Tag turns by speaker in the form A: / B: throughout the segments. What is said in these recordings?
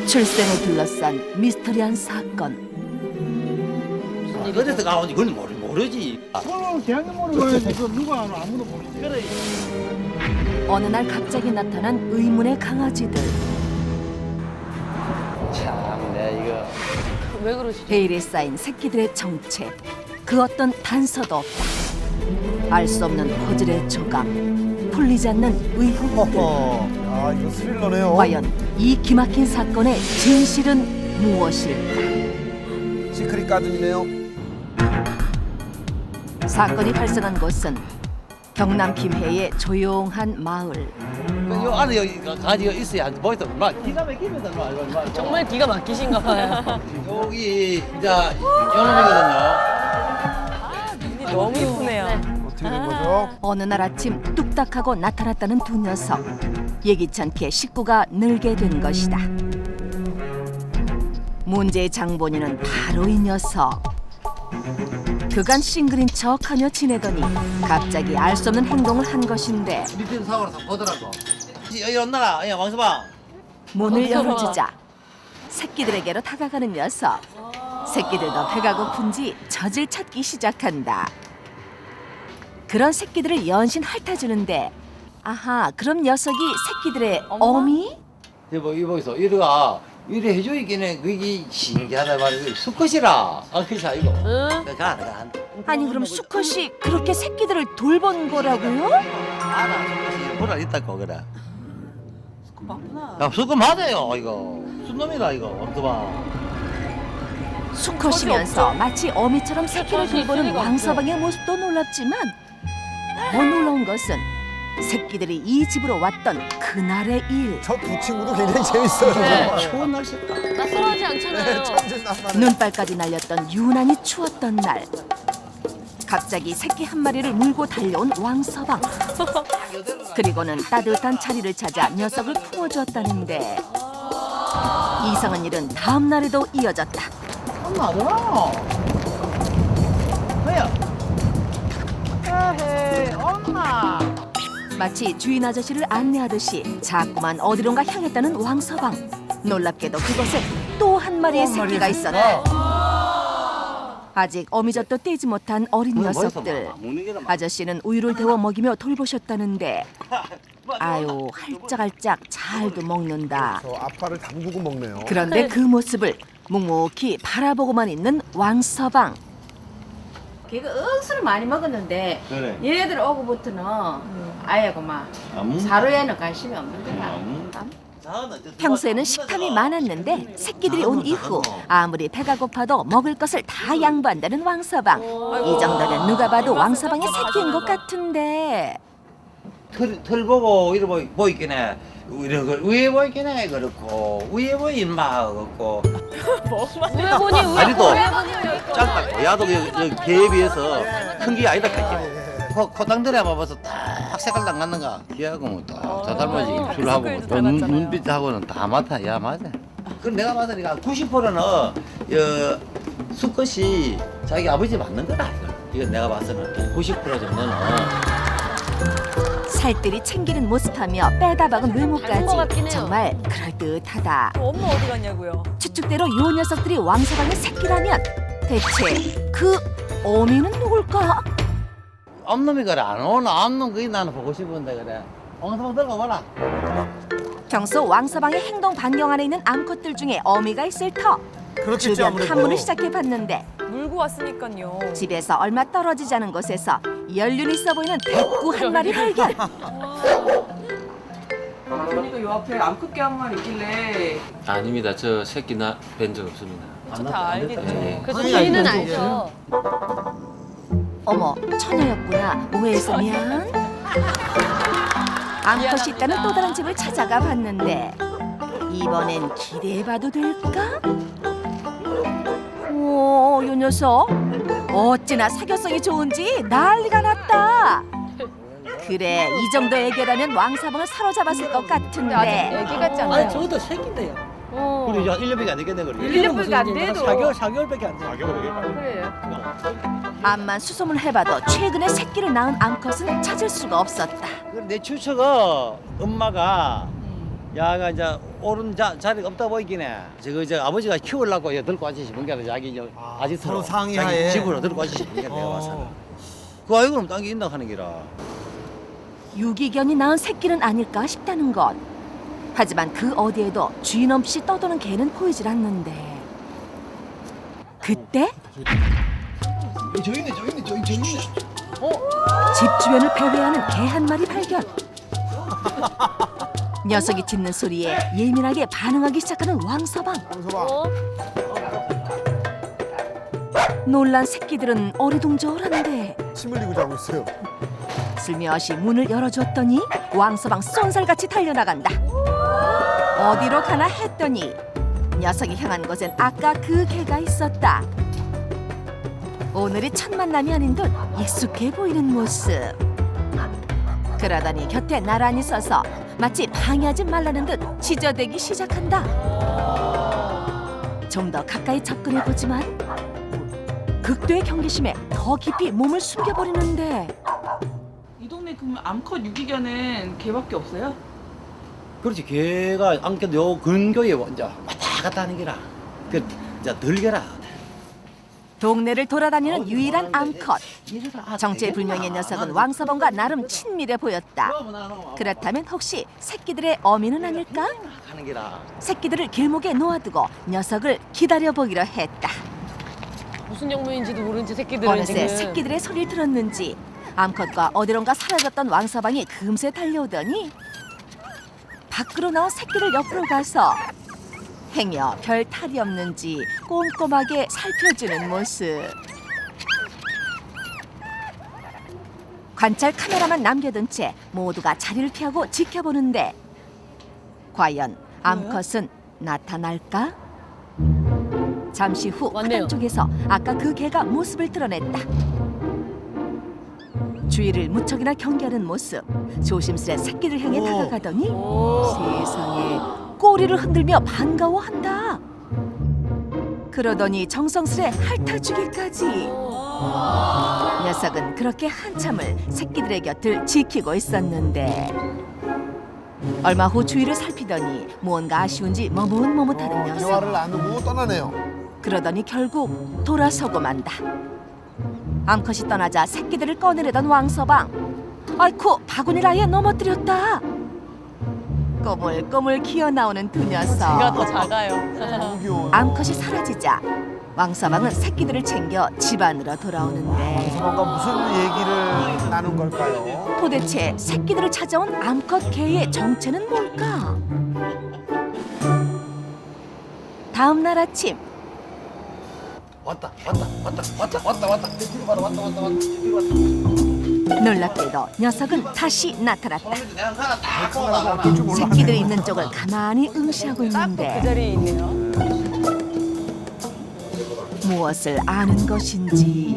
A: 출생을 둘러싼 미스터리한 사건.
B: 어디서 가온지 그건 모르지.
C: 그럼 대학에 모르고 그 누가 알아? 아무도 모르지.
B: 그래.
A: 어느 날 갑자기 나타난 의문의 강아지들.
B: 참, 내가 이거.
D: 왜 그러시죠?
A: 베일에 쌓인 새끼들의 정체. 그 어떤 단서도 없다. 알 수 없는 퍼즐의 조각. 풀리지 않는 의혹들.
E: 아, 이거 스릴러네요.
A: 과연 이 기막힌 사건의 진실은 무엇일까?
E: 시크릿 가든이네요.
A: 사건이 발생한 곳은 경남 김해의 조용한 마을.
B: 요 안에 여기 강아지가 있어야 한 보이서 막 기가 막히면서 막
D: 정말 기가 막히신가 봐요.
B: 여기 이제 요놈이거든요.
D: 눈이 너무 예쁘네요.
E: 어떻게 된 거죠?
A: 어느 날 아침 뚝딱하고 나타났다는 두 녀석. 예기치 않게 식구가 늘게 된 것이다. 문제의 장본인은 바로 이 녀석. 그간 싱글인 척하며 지내더니 갑자기 알 수 없는 행동을 한 것인데
B: 밑에서 사고를 다 보더라고. 여기 온나라, 야 왕서방.
A: 문을 열어주자 새끼들에게로 다가가는 녀석. 새끼들도 배가 고픈지 젖을 찾기 시작한다. 그런 새끼들을 연신 핥아주는데 아하, 그럼 녀석이 새끼들의 어미?
B: 여보 이보이소 이리가 이래 해줘 있기는 그게 신기하다 말이야. 수컷이라. 아 그렇지 이거.
D: 응?
B: 가.
A: 아니 그럼 수컷이 그렇게 새끼들을 돌본 거라고요?
B: 알아 수컷이 보라 있다고 그래. 수컷 맞구나. 야 수컷 맞아요 이거. 순놈이다 이거 왕서방.
A: 수컷이면서 마치 어미처럼 새끼를 돌보는 왕서방의 모습도 놀랍지만 더 놀라운 것은 새끼들이 이 집으로 왔던 그날의 일.
E: 저 두 친구도 굉장히 재밌어요.
D: 네.
B: 추운 날씨다.
D: 낯설하지 않잖아요.
E: 천진난만해.
A: 눈발까지 날렸던 유난히 추웠던 날. 갑자기 새끼 한 마리를 물고 달려온 왕서방. 그리고는 따뜻한 자리를 찾아 녀석을 품어주었다는데 이상한 일은 다음 날에도 이어졌다.
B: 엄마 뭐야? 에헤이 엄마.
A: 마치 주인 아저씨를 안내하듯이 자꾸만 어디론가 향했다는 왕서방. 놀랍게도 그곳에 또 한 마리의 새끼가 있었다. 아직 어미젖도 떼지 못한 어린 녀석들. 아저씨는 우유를 데워 먹이며 돌보셨다는데 아유 할짝할짝 잘도 먹는다.
E: 저 아빠를 담그고 먹네요.
A: 그런데 그 모습을 묵묵히 바라보고만 있는 왕서방.
F: 걔가 억수로 많이 먹었는데
B: 그래.
F: 얘네들 오고부터는 아예고 막 사료에는 관심이 없는 거야.
A: 평소에는 식탐이 많았는데 새끼들이 온 이후 아무리 배가 고파도 먹을 것을 다 양보한다는 왕서방. 이 정도면 누가 봐도 왕서방의 새끼인 것 같은데
B: 털 보고 이래 보이긴 해. 위에 보이긴 해 그렇고 위에 보이 인마 그렇고
D: 왜 보니 왜
B: 아니도
D: 보니
B: 작다. 야도 개에 비해서 큰 게 아니다 할게. 코땅들에 봐봐서 딱 색깔 딱 맞는가. 걔하고 뭐다 닮아지. 입술하고 눈빛하고는 다 맞아. 야 맞아. 그럼 내가 봤으니까 90%는 수컷이 자기 아버지 맞는 거다. 이거 내가 봐서는 90% 정도는.
A: 살뜰히 챙기는 모습하며 빼다 박은
D: 맞는 것 같긴
A: 외모까지
D: 해요.
A: 정말 그럴듯하다.
D: 엄마 어디 갔냐고요?
A: 추측대로 요 녀석들이 왕서방의 새끼라면 대체 그 어미는 누굴까?
B: 엄놈이 그래 안 오나 엄놈 그게 나는 보고 싶은데 그래. 왕서방 들어가봐라.
A: 평소 왕서방의 행동 반경 안에 있는 암컷들 중에 어미가 있을 터.
E: 그렇겠죠,
A: 주변
E: 아무래도.
A: 탐문을 시작해봤는데
D: 물고 왔으니까요.
A: 집에서 얼마 떨어지지 않은 곳에서 연륜 있어 보이는 백구 한 마리 발견.
G: 그러니까 요 앞에 암컷개 한 마리 있길래
H: 아닙니다. 저 새끼 뵌 적 없습니다.
D: 저 다 알겠죠.
H: 네.
D: 그래서
B: 아니,
D: 주인은
B: 아니,
D: 알죠.
A: 어머 처녀였구나. 오해해서 미안. 암컷이 있다는 또 다른 집을 찾아가 봤는데 이번엔 기대해봐도 될까? 오, 요 녀석 어찌나 사교성이 좋은지 난리가 났다. 그래, 이 정도 애교라면 왕사방을 사로잡았을 것 같은데
D: 애기 같지 않아요?
C: 저것도 새끼인데요.
B: 우리 이제 1년밖에 안 되겠네 그래.
F: 1년밖에 안 돼도
C: 4개월밖에 안 돼.
F: 그래요.
A: 암만 수소문 해봐도 최근에 새끼를 낳은 암컷은 찾을 수가 없었다.
B: 내 추측은 엄마가 야가 이제 오른 자리가 없다 보이긴 해. 저 아버지가 키우려고 들고 와서 싶은 게 자기 아지트로
E: 서로 상의하에.
B: 자기 집으로 들고 와서 싶은 게 내가 와서는. 그 아이고는 딴 게 있나 하는 기라.
A: 유기견이 낳은 새끼는 아닐까 싶다는 것. 하지만 그 어디에도 주인 없이 떠도는 개는 보이질 않는데. 그때
E: 저 있네.
A: 집 주변을 배회하는 개 한 마리 발견. 녀석이 짖는 소리에 예민하게 반응하기 시작하는 왕서방.
E: 황서방.
A: 놀란 새끼들은 어리둥절한데
E: 침 흘리고 자고 있어요.
A: 슬며시 문을 열어줬더니 왕서방 쏜살같이 달려나간다. 어디로 가나 했더니 녀석이 향한 곳엔 아까 그 개가 있었다. 오늘이 첫 만남이 아닌 듯 익숙해 보이는 모습. 그러더니 곁에 나란히 서서 마치 방해하지 말라는 듯 지저대기 시작한다. 좀 더 가까이 접근해보지만 극도의 경계심에 더 깊이 몸을 숨겨버리는데
G: 이 동네 그러면 암컷 유기견은 개밖에 없어요?
B: 그렇지 개가 안겨도 요 근교에 먼저 왔다 갔다 하는 기라. 그 이제 들개라.
A: 동네를 돌아다니는 유일한 암컷. 정체불명의 녀석은 왕서방과 나름 친밀해 보였다. 그렇다면 혹시 새끼들의 어미는 아닐까?
B: 하는 기라.
A: 새끼들을 길목에 놓아두고 녀석을 기다려보기로 했다.
D: 무슨 영문인지도 모르는지 새끼들은
A: 어느새
D: 지금.
A: 새끼들의 소리를 들었는지 암컷과 어디론가 사라졌던 왕서방이 금세 달려오더니 밖으로 나온 새끼들 옆으로 가서 행여 별 탈이 없는지 꼼꼼하게 살펴주는 모습. 관찰 카메라만 남겨둔 채 모두가 자리를 피하고 지켜보는데 과연 암컷은 나타날까? 잠시 후
D: 왔네요.
A: 화단 쪽에서 아까 그 개가 모습을 드러냈다. 주위를 무척이나 경계하는 모습. 조심스레 새끼를 향해 다가가더니 세상에 꼬리를 흔들며 반가워한다. 그러더니 정성스레 핥아주기까지. 녀석은 그렇게 한참을 새끼들의 곁을 지키고 있었는데 얼마 후 주위를 살피더니 무언가 아쉬운지 머뭇머뭇하는 녀석.
E: 대화를 나누고 떠나네요.
A: 그러더니 결국 돌아서고 만다. 암컷이 떠나자 새끼들을 꺼내려던 왕서방. 아이쿠, 바구니를 아예 넘어뜨렸다. 꼬물꼬물 기어나오는 두 녀석.
D: 제가 더 작아요.
E: 너무 귀여워요.
A: 암컷이 사라지자 왕서방은 새끼들을 챙겨 집 안으로 돌아오는데
E: 뭔가 무슨 얘기를 나눈 걸까요?
A: 도대체 새끼들을 찾아온 암컷 개의 정체는 뭘까? 다음 날 아침
B: 왔다. 뒤로 가라. 왔다.
A: 놀랍게도 녀석은 다시 나타났다.
B: 내가 하나 다 꺼라.
A: 새끼들이 있는 쪽을 가만히 응시하고
D: 그
A: 있는데
D: 자리에 있네요.
A: 무엇을 아는 것인지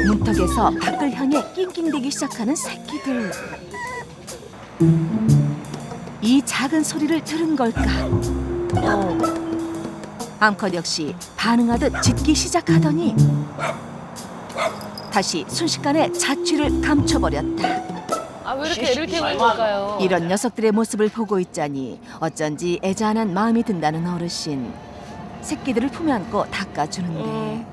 A: 문턱에서 밖을 향해 낑낑대기 시작하는 새끼들. 이 작은 소리를 들은 걸까? 암컷 역시 반응하듯 짖기 시작하더니 다시 순식간에 자취를 감춰버렸다.
D: 아, 왜 이렇게 애를 태우는 걸까요?
A: 이런 녀석들의 모습을 보고 있자니 어쩐지 애잔한 마음이 든다는 어르신. 새끼들을 품에 안고 닦아주는데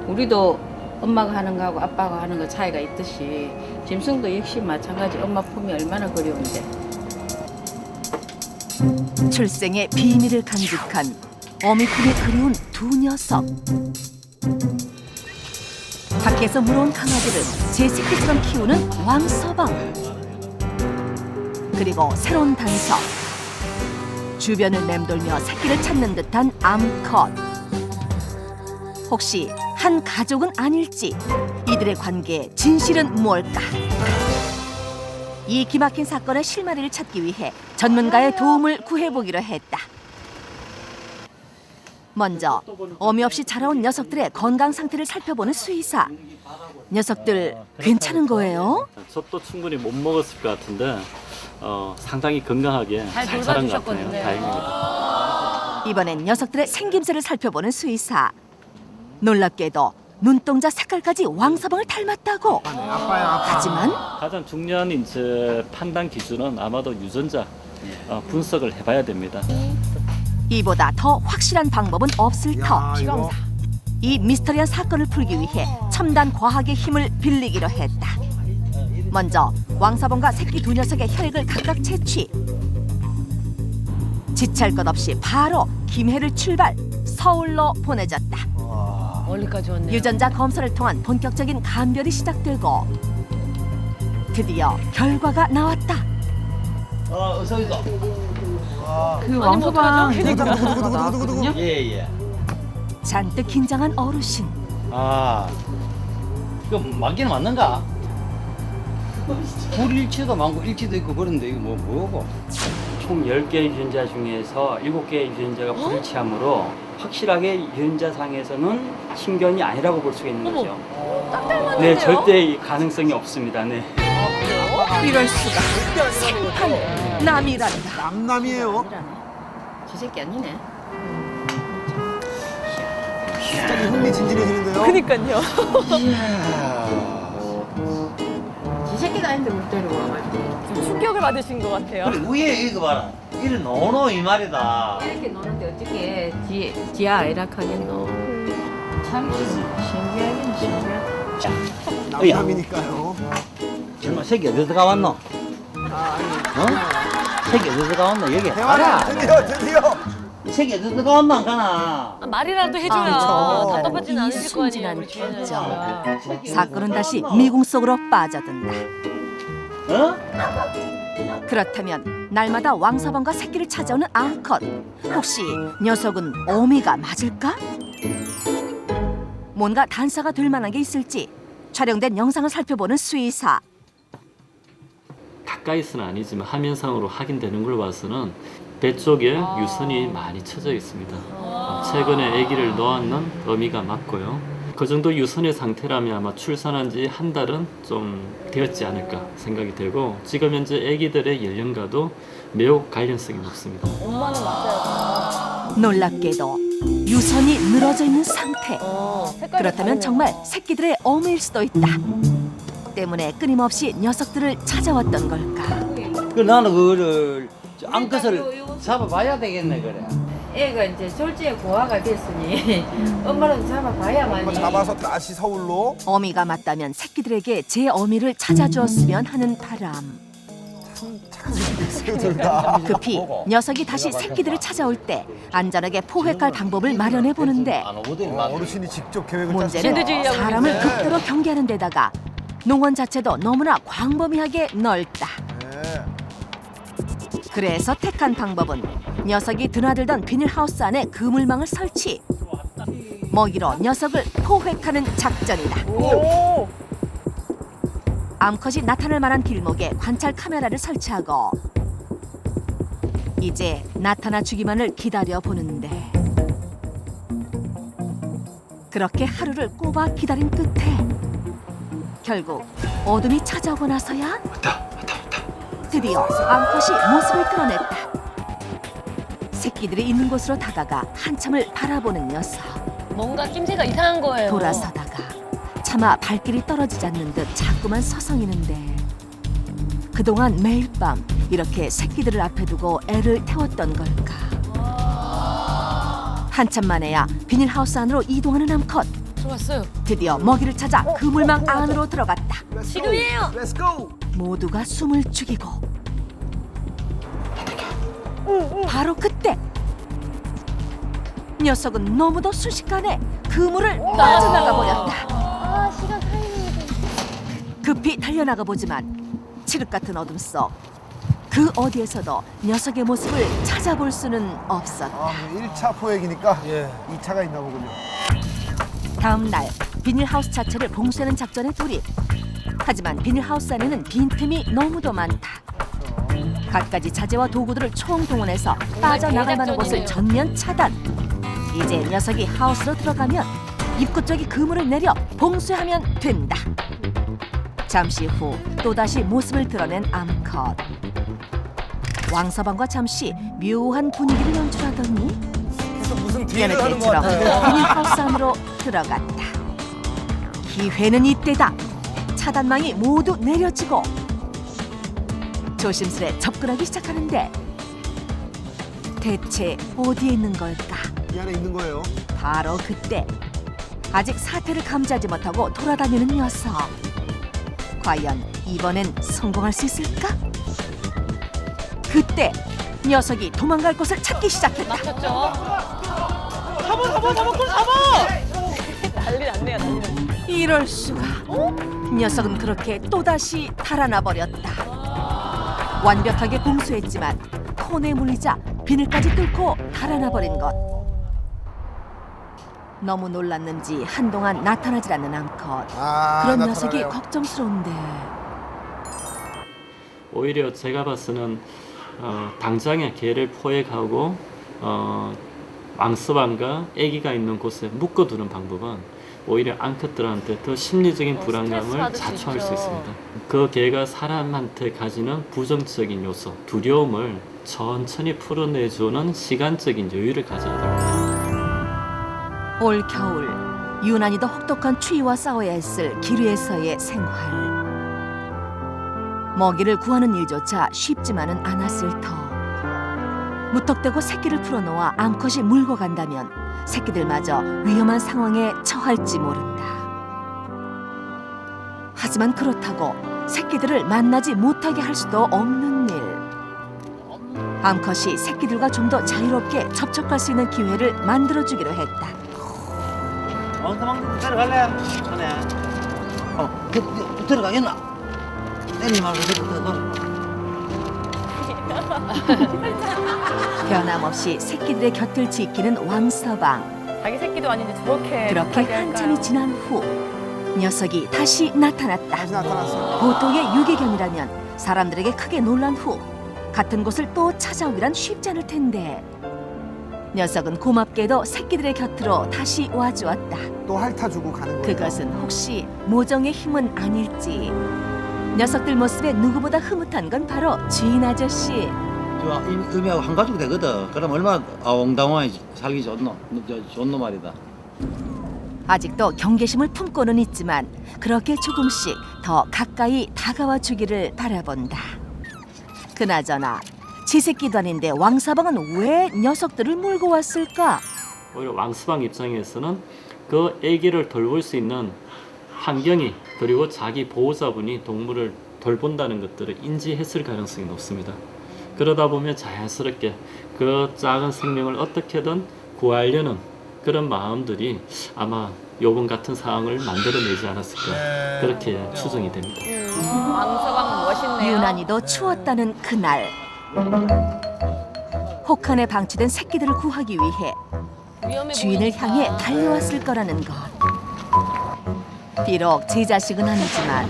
F: 우리도 엄마가 하는 거하고 아빠가 하는 거 차이가 있듯이 짐승도 역시 마찬가지. 엄마 품이 얼마나 그리운데.
A: 출생의 비밀을 간직한 어미 품에 그리운 두 녀석. 밖에서 물어온 강아지를 제 새끼처럼 키우는 왕서방. 그리고 새로운 단서. 주변을 맴돌며 새끼를 찾는 듯한 암컷. 혹시 한 가족은 아닐지 이들의 관계의 진실은 뭘까? 이 기막힌 사건의 실마리를 찾기 위해 전문가의 도움을 구해보기로 했다. 먼저 어미 없이 자라온 녀석들의 건강 상태를 살펴보는 수의사. 녀석들 괜찮은 거예요?
I: 젖도 충분히 못 먹었을 것 같은데 상당히 건강하게
D: 잘
I: 잘 자란 것
D: 돌봐주셨거든요.
I: 같아요. 다행입니다.
A: 이번엔 녀석들의 생김새를 살펴보는 수의사. 놀랍게도 눈동자 색깔까지 왕서방을 닮았다고.
E: 아빠야, 아빠.
A: 하지만
I: 가장 중요한 이제 판단 기준은 아마도 유전자 분석을 해봐야 됩니다.
A: 이보다 더 확실한 방법은 없을 터.
E: 야, 이거.
A: 이 미스터리한 사건을 풀기 위해 첨단 과학의 힘을 빌리기로 했다. 먼저 왕서방과 새끼 두 녀석의 혈액을 각각 채취. 지체할 것 없이 바로 김해를 출발, 서울로 보내졌다.
D: 멀리까지 왔네요.
A: 유전자 검사를 통한 본격적인 감별이 시작되고 드디어 결과가 나왔다.
B: 어서 있어.
G: 그 왕서방
E: 누구누구누구누구누구누구.
B: 예예.
A: 잔뜩 긴장한 어르신.
B: 아, 이거 맞기는 맞는가? 불일치도 많고 일치도 있고 그런데 이거 뭐고?
I: 총 10개의 유전자 중에서 7개의 유전자가 불일치하므로 확실하게 유전자상에서는 신견이 아니라고 볼 수가 있는 거죠.
D: 딱 닮았는데요?
I: 네, 절대 이 가능성이 없습니다. 네.
A: 이럴 수가. 생판 남이란다.
E: 남남이에요.
F: 지 새끼 아니네.
E: 갑자기 흥미진진해지는데요.
D: 그니까요.
F: 지 새끼도 아닌데 물 때리고 와가지고.
D: 좀 충격을 받으신 것 같아요.
B: 위에 이거 봐라. 이래 노노 이 말이다.
F: 이렇게 노는데 어떻게 지야 아이락하겠노. 참 신기하긴 신기하다.
E: 남남이니까요.
B: 정말 새끼 어디서 가왔노? 어? 새끼 어디서 가왔노? 여기
E: 대화라.
B: 가라.
E: 드디어.
B: 이 새끼 어디서 가왔노 안 가나?
D: 말이라도 해줘야
E: 그렇죠.
D: 답답하진
A: 이
D: 않으실 거
A: 순진한
D: 아니에요. 우리 주인
A: 표정.
D: 아저씨가.
A: 사건은 다시 미궁 속으로 빠져든다.
B: 어?
A: 그렇다면 날마다 왕서방과 새끼를 찾아오는 암컷. 혹시 녀석은 어미가 맞을까? 뭔가 단서가 될 만한 게 있을지 촬영된 영상을 살펴보는 수의사.
I: 가까이서는 아니지만 화면상으로 확인되는 걸 봐서는 배 쪽에 유선이 많이 쳐져 있습니다. 최근에 아기를 놓았는 어미가 맞고요. 그 정도 유선의 상태라면 아마 출산한 지 한 달은 좀 되었지 않을까 생각이 되고 지금 현재 아기들의 연령과도 매우 관련성이 높습니다.
D: 엄마는 맞아요.
A: 놀랍게도 유선이 늘어져 있는 상태.
D: 색깔이
A: 그렇다면
D: 다르네요.
A: 정말 새끼들의 어미일 수도 있다. 때문에 끊임없이 녀석들을 찾아왔던 걸까?
B: 그 나는 그거를 암컷을 잡아봐야 되겠네 그래.
F: 애가 이제 졸지에 고아가 됐으니 엄마라도 잡아봐야만이.
E: 잡아서 다시 서울로.
A: 어미가 맞다면 새끼들에게 제 어미를 찾아주었으면 하는 바람.
E: 둘다.
A: 급히 녀석이 다시 새끼들을 찾아올 때 안전하게 포획할 방법을 마련해 보는데
B: 안 오거든 막.
E: 어르신이 직접 계획을
A: 문제는
D: 진드주의하고
A: 사람을
D: 있는데.
A: 극도로 경계하는 데다가 농원 자체도 너무나 광범위하게 넓다.
E: 네.
A: 그래서 택한 방법은 녀석이 드나들던 비닐하우스 안에 그물망을 설치. 먹이로 녀석을 포획하는 작전이다. 암컷이 나타날 만한 길목에 관찰 카메라를 설치하고 이제 나타나 주기만을 기다려 보는데 그렇게 하루를 꼬박 기다린 끝에 결국 어둠이 찾아오고 나서야 드디어 암컷이 모습을 드러냈다. 새끼들이 있는 곳으로 다가가 한참을 바라보는 녀석.
D: 뭔가 낌새가 이상한 거예요.
A: 돌아서다가 차마 발길이 떨어지지 않는 듯 자꾸만 서성이는데 그동안 매일 밤 이렇게 새끼들을 앞에 두고 애를 태웠던 걸까. 한참 만에야 비닐하우스 안으로 이동하는 암컷.
D: 들어갔어요.
A: 드디어 먹이를 찾아 그물망 안으로 들어갔다.
D: 지금이에요.
E: Let's go.
A: 모두가 숨을 죽이고 바로 그때 녀석은 너무도 순식간에 그물을 빠져나가 버렸다. 급히 달려나가 보지만 칠흑 같은 어둠 속 그 어디에서도 녀석의 모습을 찾아볼 수는 없었다.
E: 1차 포획이니까 2차가 있나 보군요.
A: 다음 날 비닐하우스 자체를 봉쇄하는 작전에 돌입. 하지만 비닐하우스 안에는 빈틈이 너무도 많다. 갖가지 자재와 도구들을 총동원해서 빠져나갈 만한 곳을 전면 차단. 이제 녀석이 하우스로 들어가면 입구 쪽에 그물을 내려 봉쇄하면 된다. 잠시 후 또다시 모습을 드러낸 암컷. 왕서방과 잠시 묘한 분위기를 연출하더니
E: 무슨
A: 여느 때처럼 비닐하우스 안으로 들어갔다. 기회는 이때다. 차단망이 모두 내려지고 조심스레 접근하기 시작하는데 대체 어디에 있는 걸까?
E: 이 안에 있는 거예요.
A: 바로 그때 아직 사태를 감지하지 못하고 돌아다니는 녀석. 과연 이번엔 성공할 수 있을까? 그때 녀석이 도망갈 곳을 찾기 시작했다.
D: 맞췄죠? 난리 났네요, 난리 났네.
A: 이럴 수가. 녀석은 그렇게 또다시 달아나 버렸다. 완벽하게 공수했지만 콘에 물리자 비늘까지 뚫고 달아나 버린 것. 너무 놀랐는지 한동안 나타나질 않는 암컷. 그런 녀석이
E: 나타나네요.
A: 걱정스러운데.
I: 오히려 제가 봐서는 당장에 개를 포획하고 왕서방과 아기가 있는 곳에 묶어두는 방법은 오히려 암컷들한테 더 심리적인 불안감을
D: 스트레스 받을 수
I: 자초할 수
D: 있죠.
I: 있습니다. 그 개가 사람한테 가지는 부정적인 요소, 두려움을 천천히 풀어내주는 시간적인 여유를 가져야 됩니다.
A: 올 겨울 유난히도 혹독한 추위와 싸워야 했을 기류에서의 생활. 먹이를 구하는 일조차 쉽지만은 않았을 터. 무턱대고 새끼를 풀어놓아 암컷이 물고 간다면 새끼들마저 위험한 상황에 처할지 모른다. 하지만 그렇다고 새끼들을 만나지 못하게 할 수도 없는 일. 암컷이 새끼들과 좀 더 자유롭게 접촉할 수 있는 기회를 만들어주기로 했다.
B: 왕서방 데려갈래? 하네. 들어가겠나? 때리지 말고 들어가.
A: 변함없이 새끼들의 곁을 지키는 왕서방.
D: 자기 새끼도 아닌데 저렇게
A: 그렇게
D: 급하게
A: 한참이
D: 할까요?
A: 지난 후 녀석이 다시 나타났다.
E: 다시 나타났어요.
A: 보통의 유기견이라면 사람들에게 크게 놀란 후 같은 곳을 또 찾아오기란 쉽지 않을 텐데 녀석은 고맙게도 새끼들의 곁으로 다시 와주었다.
E: 또 핥아주고 가는 거예요.
A: 그것은 혹시 모정의 힘은 아닐지. 녀석들 모습에 누구보다 흐뭇한 건 바로 주인 아저씨.
B: 저 의미하고 한 가족 되거든. 그럼 얼마나 엉당하게 살기 좋노 말이다.
A: 아직도 경계심을 품고는 있지만 그렇게 조금씩 더 가까이 다가와 주기를 바라본다. 그나저나 지 새끼도 아닌데 왕서방은 왜 녀석들을 몰고 왔을까?
I: 오히려 왕서방 입장에서는 그 아기를 돌볼 수 있는 환경이 그리고 자기 보호자분이 동물을 돌본다는 것들을 인지했을 가능성이 높습니다. 그러다 보면 자연스럽게 그 작은 생명을 어떻게든 구하려는 그런 마음들이 아마 요번 같은 상황을 만들어내지 않았을까 그렇게 추정이 됩니다.
D: 왕서방 멋있네요.
A: 유난히도 추웠다는 그날 혹한에 방치된 새끼들을 구하기 위해
D: 위험해
A: 주인을
D: 보이니까.
A: 향해 달려왔을 거라는 것. 비록 제 자식은 아니지만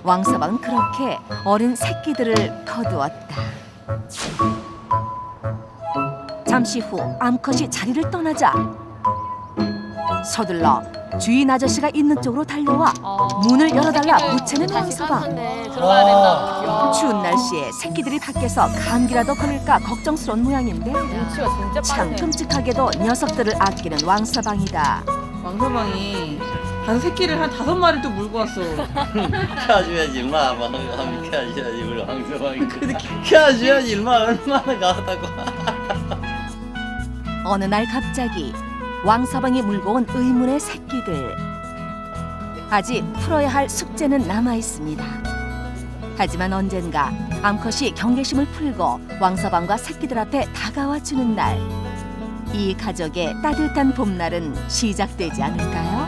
A: 왕서방은 그렇게 어린 새끼들을 거두었다. 잠시 후 암컷이 자리를 떠나자 서둘러 주인 아저씨가 있는 쪽으로 달려와 문을 열어달라
D: 새끼들
A: 보채는
D: 다시
A: 왕서방.
D: 따뜻한데 들어가야 된다.
A: 추운 날씨에 새끼들이 밖에서 감기라도 걸릴까 걱정스러운 모양인데
D: 눈치가 진짜
A: 참
D: 빠르네요.
A: 끔찍하게도 녀석들을 아끼는 왕서방이다.
G: 왕서방이 단 새끼를 한 5마리 또 물고 왔어.
B: 키워줘야지 인마. 키워줘야지 우리 왕서방이. 키워줘야지 인마. 얼마나 가하다고.
A: 어느 날 갑자기 왕서방이 물고 온 의문의 새끼들. 아직 풀어야 할 숙제는 남아 있습니다. 하지만 언젠가 암컷이 경계심을 풀고 왕서방과 새끼들 앞에 다가와 주는 날, 이 가족의 따뜻한 봄날은 시작되지 않을까요?